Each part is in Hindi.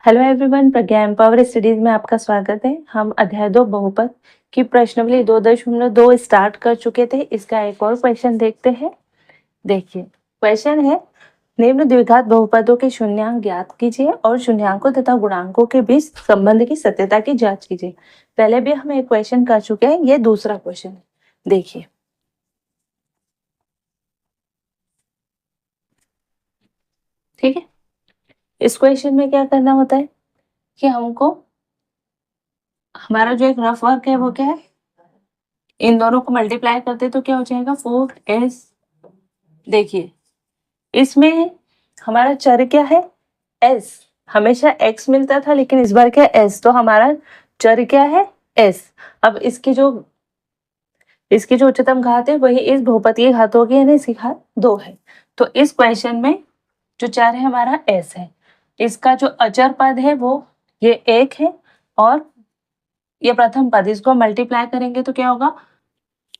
हेलो एवरीवन, प्रज्ञा एम्पावर स्टडीज में आपका स्वागत है। हम अध्याय 2 बहुपद की प्रश्नावली 2.2 स्टार्ट कर चुके थे। इसका एक और क्वेश्चन देखते हैं। देखिए, क्वेश्चन है निम्न द्विघात बहुपदों के शून्यांक ज्ञात कीजिए और शून्यांकों तथा गुणांकों के बीच संबंध की सत्यता की जांच कीजिए। पहले भी हम एक क्वेश्चन कर चुके हैं, ये दूसरा क्वेश्चन है। देखिए, ठीक है। इस क्वेश्चन में क्या करना होता है कि हमको हमारा जो एक रफ वर्क है वो क्या है, इन दोनों को मल्टीप्लाई करते तो क्या हो जाएगा 4s। देखिए, इसमें हमारा चर क्या है s। हमेशा x मिलता था लेकिन इस बार क्या s, तो हमारा चर क्या है s। अब इसकी जो उच्चतम घात है वही इस बहुपद की घात होगी, यानी इसकी घात 2 है। तो इस क्वेश्चन में जो चर है हमारा s है। इसका जो अचर पद है वो ये 1 है और ये प्रथम पद, इसको मल्टीप्लाई करेंगे तो क्या होगा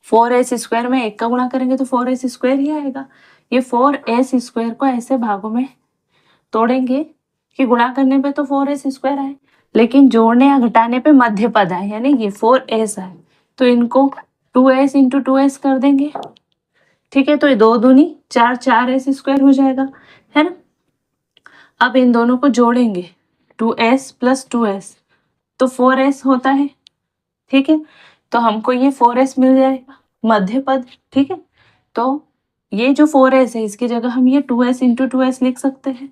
4s स्क्वायर में 1 का गुणा करेंगे तो 4s स्क्वायर ही आएगा। ये 4s स्क्वायर को ऐसे भागों में तोड़ेंगे कि गुणा करने पे तो 4s स्क्वायर आए, लेकिन जोड़ने या घटाने पे मध्य पद आए, यानी ये 4s आए। तो इनको 2s इंटू 2s कर देंगे, ठीक है। तो ये 2 दूनी 4, 4s स्क्वायर हो जाएगा, है ना। अब इन दोनों को जोड़ेंगे 2s प्लस 2s तो 4s होता है, ठीक है। तो हमको ये 4s मिल जाएगा मध्य पद, ठीक है। तो ये जो 4s है इसकी जगह हम ये 2s इंटू 2s लिख सकते हैं,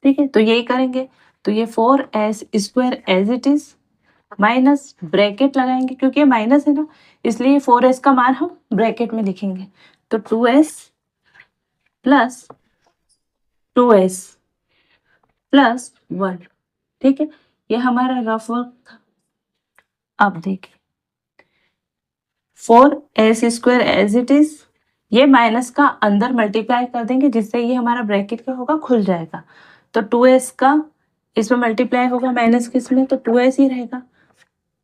ठीक है। तो यही करेंगे। तो ये 4s square as it is minus bracket लगाएंगे, क्योंकि ये माइनस है ना, इसलिए 4s का मान हम ब्रैकेट में लिखेंगे। तो 2s प्लस 2s प्लस 1, ठीक है। ये हमारा रफ वर्क था। अब देखिए 4s square as it is, ये माइनस का अंदर मल्टीप्लाई कर देंगे जिससे ये हमारा ब्रैकेट क्या होगा खुल जाएगा। तो 2s का इसमें मल्टीप्लाई होगा माइनस के इसमें, तो 2s ही रहेगा।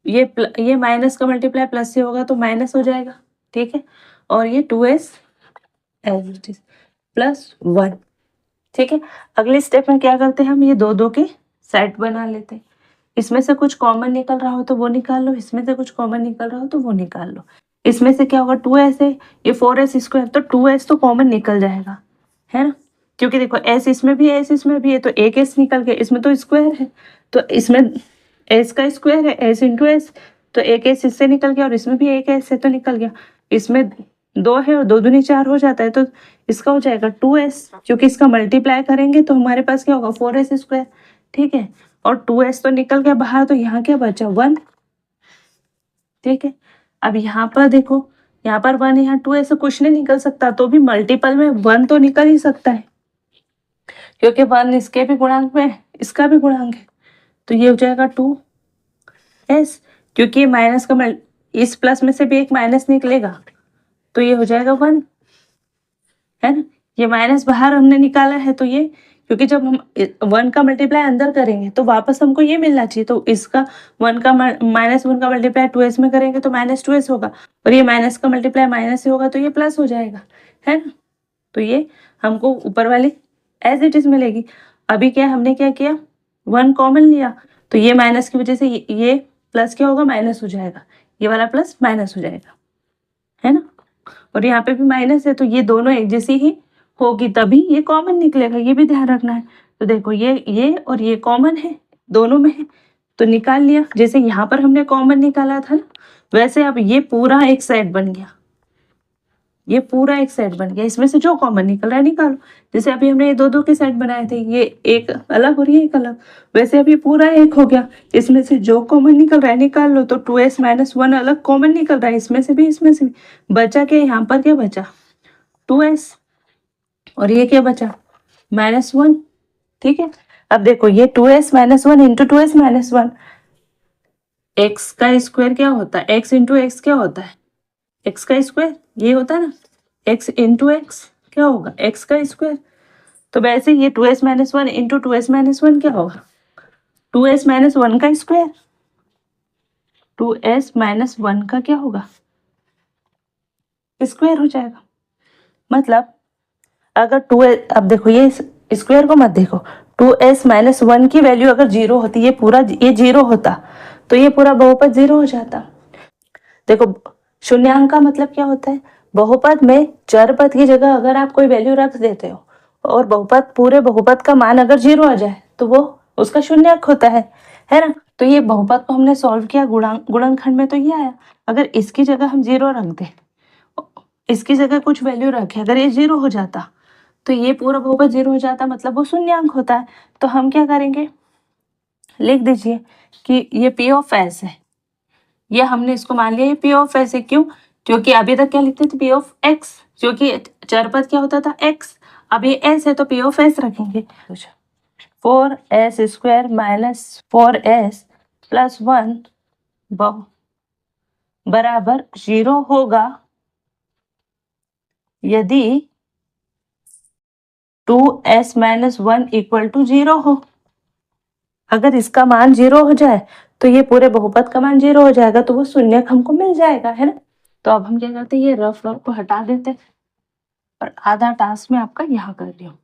ये माइनस का मल्टीप्लाई प्लस से होगा तो माइनस हो जाएगा, ठीक है। और ये 2s as it is plus 1, ठीक है। अगले स्टेप में क्या करते हैं, हम ये दो के सेट बना लेते हैं। इसमें से कुछ कॉमन निकल रहा हो तो वो निकाल लो, इसमें से कुछ कॉमन निकल रहा हो तो वो निकाल लो। इसमें से क्या होगा 2s है, ये 4s स्क्वायर, तो 2s तो कॉमन निकल जाएगा, है ना। क्योंकि देखो s इसमें भी है, s इसमें भी है, तो एक s निकल गया, इसमें तो स्क्वायर है तो इसमें s का स्क्वायर है s इंटू एस, तो एक s इससे निकल गया और इसमें भी एक s है तो निकल गया। इसमें 2 है और 2 दूनी 4 हो जाता है, तो इसका हो जाएगा 2s, क्योंकि इसका मल्टीप्लाई करेंगे तो हमारे पास क्या होगा 4s स्क्वायर, ठीक है। और 2s तो निकल गया बाहर, तो यहाँ क्या बचा 1, ठीक है। अब यहाँ पर देखो, यहाँ पर 1 है, यहाँ 2s से कुछ नहीं निकल सकता, तो भी मल्टीपल में 1 तो निकल ही सकता है, क्योंकि 1 इसके भी गुणांक में इसका भी गुणांक है। तो ये हो जाएगा 2s, क्योंकि माइनस का इस प्लस में से भी एक माइनस निकलेगा तो ये हो जाएगा 1, है ना। ये माइनस बाहर हमने निकाला है, तो ये क्योंकि जब हम 1 का मल्टीप्लाई अंदर करेंगे तो वापस हमको ये मिलना चाहिए, तो इसका 1 का माइनस 1 का मल्टीप्लाई 2s में करेंगे तो माइनस 2s होगा, और ये माइनस का मल्टीप्लाई माइनस से होगा तो ये प्लस हो जाएगा, है ना। तो ये हमको ऊपर वाली एज इट इज मिलेगी। अभी क्या हमने क्या किया 1 कॉमन लिया, तो ये माइनस की वजह से ये प्लस क्या होगा माइनस हो जाएगा, ये वाला प्लस माइनस हो जाएगा, है ना। और यहाँ पे भी माइनस है, तो ये दोनों एक जैसी ही होगी तभी ये कॉमन निकलेगा, ये भी ध्यान रखना है। तो देखो ये और ये कॉमन है, दोनों में है तो निकाल लिया। जैसे यहाँ पर हमने कॉमन निकाला था ना, वैसे अब ये पूरा एक सेट बन गया, ये पूरा एक सेट बन गया। इसमें से जो कॉमन निकल रहा है निकालो। जैसे अभी हमने ये दो के सेट बनाए थे, ये एक अलग और ये एक अलग, वैसे अभी पूरा एक हो गया। इसमें से जो कॉमन निकल रहा है निकाल लो। तो 2s माइनस 1 अलग कॉमन निकल रहा है, इसमें से भी इसमें से भी। बचा क्या, यहाँ पर क्या बचा 2s, और ये क्या बचा -1, ठीक है। अब देखो ये 2s minus 1 into 2s minus 1, x का स्क्वायर क्या होता है, एक्स इंटू एक्स क्या होता है एक्स का स्क्वायर, ये होता है ना। एक्स इंटू एक्स क्या होगा एक्स का स्क्वायर। तो वैसे ये 2s minus 1 into 2s minus 1 क्या होगा 2s माइनस 1 का स्क्वायर, 2s माइनस 1 का क्या होगा स्क्वायर हो जाएगा। मतलब अगर 2s, अब देखो ये स्क्वायर को मत देखो, 2s माइनस 1 की वैल्यू अगर 0 होती, ये पूरा ये 0 होता तो ये पूरा बहुपद 0 हो जाता। देखो शून्यांक का मतलब क्या होता है, बहुपद में चर पद की जगह अगर आप कोई वैल्यू रख देते हो और बहुपद पूरे बहुपद का मान अगर 0 आ जाए तो वो उसका शून्यांक होता है ना। तो ये बहुपद को हमने सॉल्व किया गुणनखंड में, तो ये आया। अगर इसकी जगह हम 0 रख दें, इसकी जगह कुछ वैल्यू रखें, अगर ये 0 हो जाता तो ये पूरा बहुपद 0 हो जाता, मतलब वो शून्यांक होता है। तो हम क्या करेंगे, लिख दीजिए कि ये पी ऑफ एस है, ये हमने इसको मान लिया ये पी ऑफ एस है। क्यों? क्योंकि अभी तक क्या लिखते थे, पी ऑफ एक्स, क्योंकि चरपद क्या होता था एक्स, अब ये एस है तो पी ऑफ एस रखेंगे। 4s square minus 4s plus 1 बराबर 0 होगा यदि 2s माइनस 1 इक्वल टू 0 हो। अगर इसका मान 0 हो जाए तो ये पूरे बहुपद का मान 0 हो जाएगा, तो वो शून्यक हमको मिल जाएगा, है ना। तो अब हम क्या करते हैं, ये रफ को हटा देते हैं और आधा टास्क में आपका यहाँ कर रही हूँ,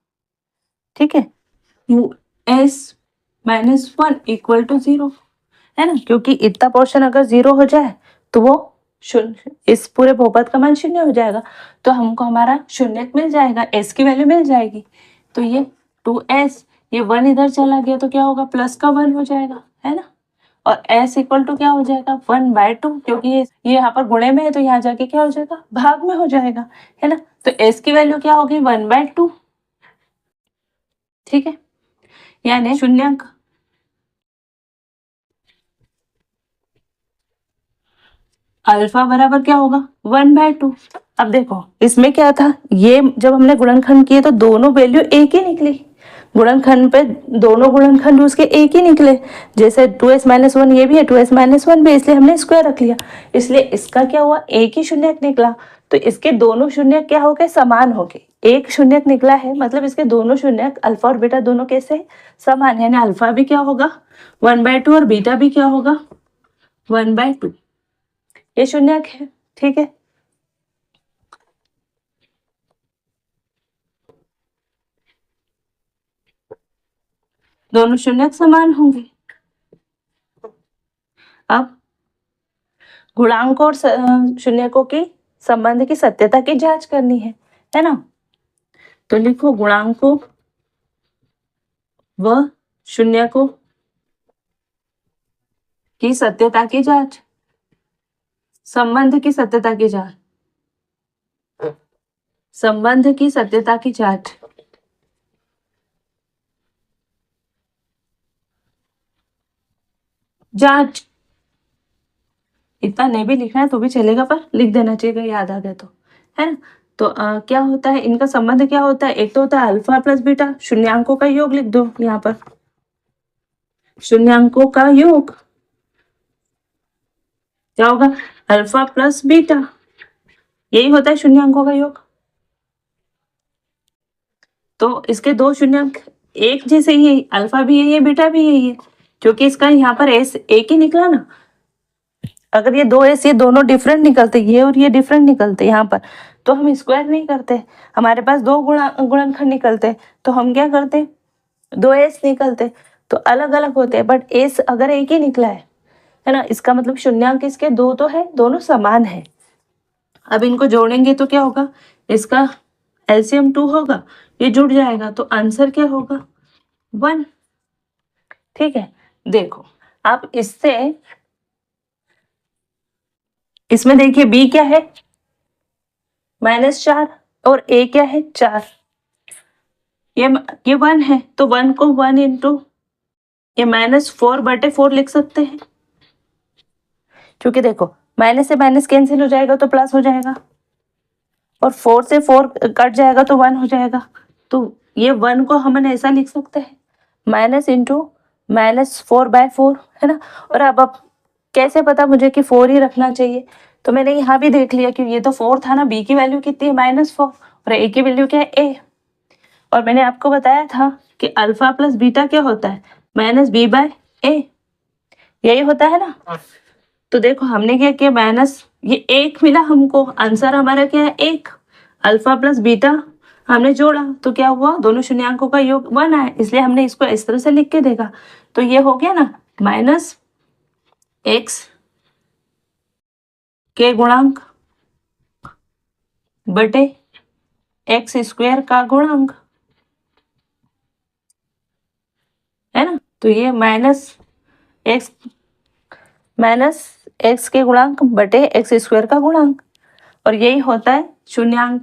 ठीक है। s माइनस 1 इक्वल टू 0, है ना, क्योंकि इतना पोर्शन अगर 0 हो जाए तो वो शून्य, इस पूरे बहुपद का मान 0 हो जाएगा, तो हमको हमारा शून्यक मिल जाएगा, s की वैल्यू मिल जाएगी। तो ये 2s, ये 1 इधर चला गया तो क्या होगा, प्लस का 1 हो जाएगा, है ना। और s इक्वल टू क्या हो जाएगा, 1/2, क्योंकि ये यहाँ पर गुणे में है तो यहाँ जाके क्या हो जाएगा, भाग में हो जाएगा, है ना। तो s की वैल्यू क्या होगी, 1/2, ठीक है, यानी शून्यक अल्फा बराबर क्या होगा, 1/2। अब देखो इसमें क्या था, ये जब हमने गुणनखंड किए तो दोनों वैल्यू एक ही निकली, गुणनखंड पे दोनों गुणनखंड उसके एक ही निकले। जैसे 2s माइनस 1 ये भी है, 2s माइनस 1 भी, इसलिए हमने स्क्वायर रख लिया, इसलिए इसका क्या हुआ, एक ही शून्यक निकला। तो इसके दोनों शून्यक क्या हो गए, समान हो गए। एक शून्यक निकला है मतलब इसके दोनों शून्यक अल्फा और बीटा दोनों कैसे समान है, यानी अल्फा भी क्या होगा 1/2 और बीटा भी क्या होगा 1/2, ये शून्यक है, ठीक है। दोनों शून्यक समान होंगे। अब गुणांक और शून्यकों की संबंध की सत्यता की जांच करनी है ना। तो लिखो गुणांकों व शून्यकों की सत्यता की जांच, संबंध की सत्यता की जांच, संबंध की सत्यता की जांच। जांच इतना नहीं भी लिखना है तो भी चलेगा, पर लिख देना चाहिए, याद आ गया तो, है ना। तो क्या होता है, इनका संबंध क्या होता है, एक तो होता है अल्फा प्लस बीटा, शून्यांकों का योग लिख दो यहाँ पर, शून्यांकों का योग क्या होगा, अल्फा प्लस बीटा, यही होता है शून्यांकों का योग। तो इसके दो शून्यांक एक जैसे ही है, अल्फा भी यही है बीटा भी यही है, क्योंकि इसका यहाँ पर एस एक ही निकला ना। अगर ये दो एस ये दोनों डिफरेंट निकलते, ये और ये डिफरेंट निकलते यहाँ पर, तो हम स्क्वायर नहीं करते, हमारे पास दो गुणनखंड निकलते तो हम क्या करते, दो एस निकलते तो अलग अलग होते हैं, बट एस अगर एक ही निकला है ना, इसका मतलब शून्यांक इसके दो तो है, दोनों समान है। अब इनको जोड़ेंगे तो क्या होगा, इसका एलसीएम 2 होगा, ये जुड़ जाएगा तो आंसर क्या होगा 1, ठीक है। देखो आप इसमें देखिए b क्या है -4 और a क्या है 4, ये 1 है तो 1 को 1 इंटू ये -4/4 लिख सकते हैं, क्योंकि देखो माइनस से माइनस कैंसिल हो जाएगा तो प्लस हो जाएगा, और 4 से 4 कट जाएगा तो 1 हो जाएगा। तो ये 1 को हम ऐसा लिख सकते हैं माइनस इंटू -4/4, है ना। और अब कैसे पता मुझे कि 4 ही रखना चाहिए, तो मैंने यहाँ भी देख लिया कि ये तो 4 था ना, b की वैल्यू कितनी है -4 और a की वैल्यू क्या है a, और मैंने आपको बताया था कि अल्फा प्लस बीटा क्या होता है -b/a, यही होता है ना। तो देखो हमने क्या किया, माइनस ये 1 मिला हमको, आंसर हमारा क्या है 1, अल्फा प्लस बीटा हमने जोड़ा तो क्या हुआ, दोनों शून्यांकों का योग 1 आया, इसलिए हमने इसको इस तरह से लिख के देखा। तो ये हो गया ना माइनस एक्स के गुणांक बटे एक्स स्क्वायर का गुणांक, है ना। तो ये माइनस एक्स के गुणांक बटे एक्स स्क्वायर का गुणांक, और यही होता है शून्यांक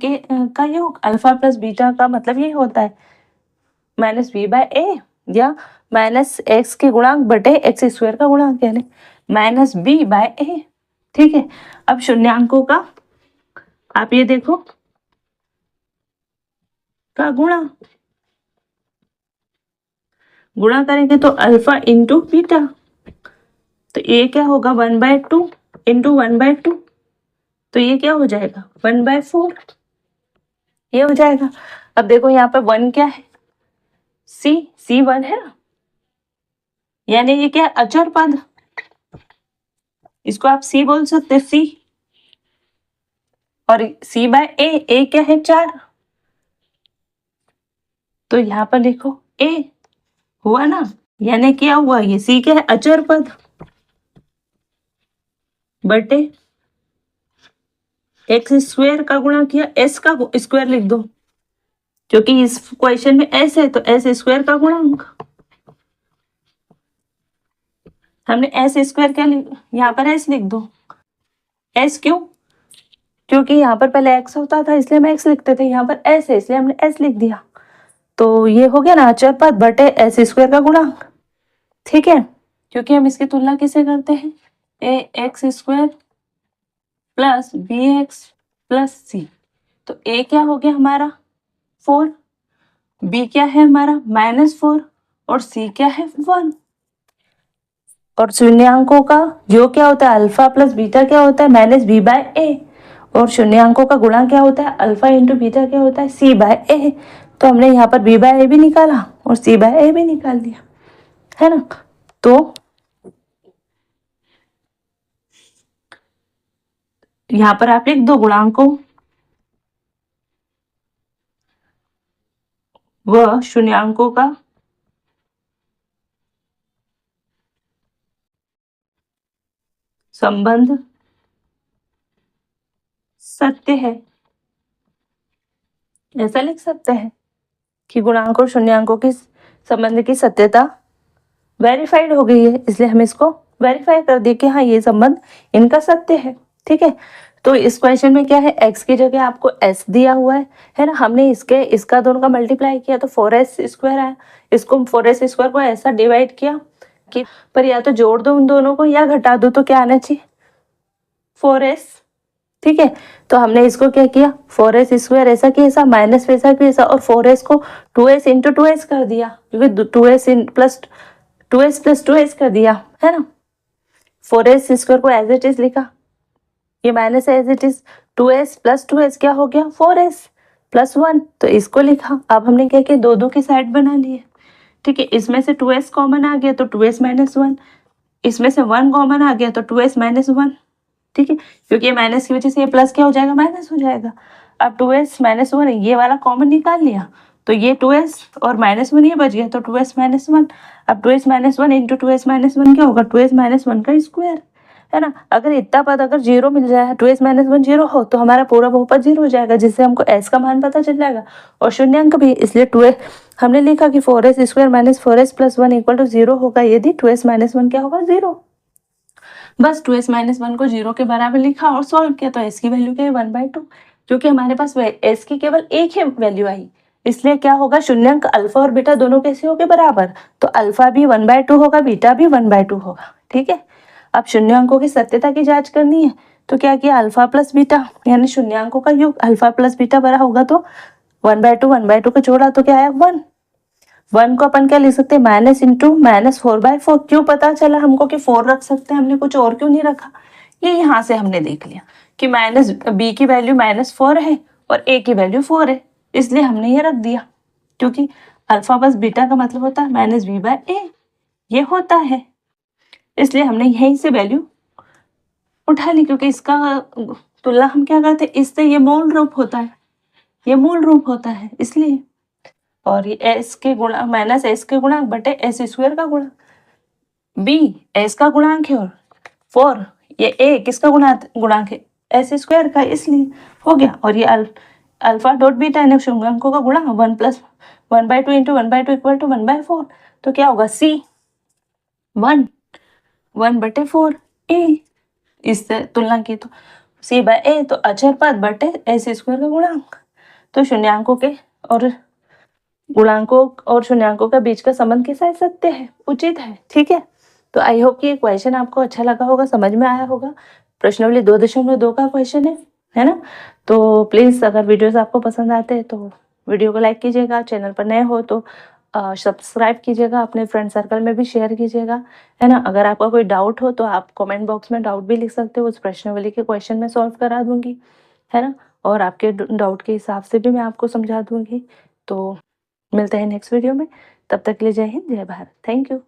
का योग। अल्फा प्लस बीटा का मतलब यही होता है माइनस बी बाय ए, या माइनस एक्स के गुणांक बटे एक्स स्क्वायर का गुणांक, यानी माइनस बी बाय ए। ठीक है, अब शून्यांकों का आप ये देखो का गुणा करेंगे तो अल्फा इंटू बीटा, तो ये क्या होगा 1/2 इंटू 1/2, तो ये क्या हो जाएगा 1/4, ये हो जाएगा। अब देखो यहाँ पे 1 क्या है, सी 1 है ना, यानी ये क्या अचर पद, इसको आप सी बोल सकते सी, और सी बाय ए क्या है 4, तो यहाँ पर देखो ए हुआ ना, यानी क्या हुआ, ये सी क्या है अचर पद बटे एक्स स्क्वायर का गुणा किया, एस का स्क्वायर लिख दो, क्योंकि इस क्वेश्चन में एस है तो एस स्क्वायर का गुणांक, हमने एस स्क्वायर क्या यहाँ पर एस लिख दो। एस क्यों, क्योंकि यहाँ पर पहले एक्स होता था इसलिए हम एक्स लिखते थे, यहाँ पर एस है इसलिए हमने एस लिख दिया। तो ये हो गया ना अचर पद बटे एस स्क्वायर का गुणांक। ठीक है, क्योंकि हम इसकी तुलना किससे करते हैं, a x square plus b x plus c, तो ए क्या हो गया हमारा 4, बी क्या है हमारा -4, और सी क्या है 1। और शून्यांकों का योग क्या होता है, अल्फा प्लस बीटा क्या होता है माइनस बी बाय ए, और शून्यांकों का गुणा क्या होता है, अल्फा इंटू बीटा क्या होता है सी बाय ए। तो हमने यहाँ पर बी बाय ए भी निकाला और सी बाय ए भी निकाल दिया, है ना। तो यहाँ पर आप लिख दो गुणांकों व शून्यांकों का संबंध सत्य है, ऐसा लिख सकते हैं कि गुणांक और शून्यांकों की संबंध की सत्यता वेरीफाइड हो गई है, इसलिए हम इसको वेरीफाई कर दिए कि हाँ ये संबंध इनका सत्य है। ठीक है, तो इस क्वेश्चन में क्या है, x की जगह आपको s दिया हुआ है ना, हमने इसका दोनों का मल्टीप्लाई किया तो 4s स्क्वायर आया, इसको 4s स्क्वायर को ऐसा डिवाइड किया कि पर या तो जोड़ दो उन दोनों को या घटा दो, तो क्या आना चाहिए 4s। ठीक है, तो हमने इसको क्या किया 4s स्क्वायर ऐसा कि ऐसा माइनस वैसा कि ऐसा, और 4s को 2s इंटू 2s कर दिया, क्योंकि 2s प्लस 2s कर दिया, है ना। 4s स्क्वायर को एज इट इज लिखा, ये minus as it is 2s plus 2s क्या हो गया 4s प्लस 1, तो इसको लिखा। अब हमने क्या किया दो की साइड बना लिए। ठीक है, इसमें से 2s कॉमन आ गया तो 2s माइनस 1, इसमें से 1 कॉमन आ गया तो 2s माइनस 1। ठीक है, क्योंकि ये माइनस की वजह से ये प्लस क्या हो जाएगा माइनस हो जाएगा। अब 2s माइनस 1 ये वाला कॉमन निकाल लिया तो ये 2s और -1 ये बच गया तो 2s माइनस 1। अब 2s minus 1 into 2s minus 1 क्या होगा 2s माइनस 1 का स्क्वायर, है ना। अगर इतना पद अगर 0 मिल जाए 2s माइनस 1 0 हो तो हमारा पूरा बहुपद 0 हो जाएगा, जिससे हमको s का मान पता चल जाएगा और शून्यांक भी, इसलिए 2s हमने लिखा कि 4s square minus 4s plus 1 equal to 0 होगा यदि 2s माइनस 1 क्या होगा 0। बस 2s माइनस 1 को 0 के बराबर लिखा और सॉल्व किया तो s की वैल्यू क्या है 1/2, क्योंकि हमारे पास s की केवल एक ही वैल्यू आई, इसलिए क्या होगा शून्यांक अल्फा और बीटा दोनों कैसे हो गए बराबर, तो अल्फा भी 1/2 होगा बीटा भी 1/2 होगा। ठीक है, अब शून्यांकों की सत्यता की जांच करनी है तो क्या किया अल्फा प्लस बीटा यानी शून्यांकों का योग अल्फा प्लस बीटा बड़ा होगा तो 1/2 को जोड़ा तो क्या आया 1 को अपन क्या लिख सकते हैं माइनस इंटू -4/4। क्यों पता चला हमको कि 4 रख सकते हैं, हमने कुछ और क्यों नहीं रखा, ये यहाँ से हमने देख लिया कि माइनस बी की वैल्यू -4 है और ए की वैल्यू 4 है, इसलिए हमने ये रख दिया, क्योंकि अल्फा प्लस बीटा का मतलब होता है -b/a, ये होता है, इसलिए हमने यहीं से वैल्यू उठा ली, क्योंकि इसका तुलना हम क्या करते हैं इससे, ये मूल रूप होता है ये मूल रूप होता है इसलिए। और ये एस के गुणांक माइनस एस के गुणांक बटे एस स्क्वायर का गुणांक, बी एस का गुणांक है और 4 ये ए किसका गुणांक है, एस स्क्वायर का, इसलिए हो गया। और ये अल्फा डॉट बीटा इन शुभांकों का गुणांक 1 + 1/2 इंटू 1/2 इक्वल टू 1/4, तो क्या होगा सी 1/4 ए, इससे तुलना की तो सी बाय ए, तो अचर पद बटे एस स्क्वायर का गुणांक, तो शून्यांकों के और गुणांकों और शून्यांकों का बीच का संबंध कैसा है, सत्य है, उचित है, ठीक है। तो आई होप कि ये क्वेश्चन आपको अच्छा लगा होगा, समझ में आया होगा। प्रश्नावली 2.2 का क्वेश्चन है ना। तो प्लीज अगर वीडियोस आपको पसंद आते हैं तो वीडियो को लाइक कीजिएगा, चैनल पर नए हो तो सब्सक्राइब कीजिएगा, अपने फ्रेंड सर्कल में भी शेयर कीजिएगा, है ना। अगर आपका कोई डाउट हो तो आप कमेंट बॉक्स में डाउट भी लिख सकते हो, उस प्रश्नावली के क्वेश्चन में सॉल्व करा दूंगी, है ना। और आपके डाउट के हिसाब से भी मैं आपको समझा दूंगी। तो मिलते हैं नेक्स्ट वीडियो में, तब तक के लिए जय हिंद, जय भारत, थैंक यू।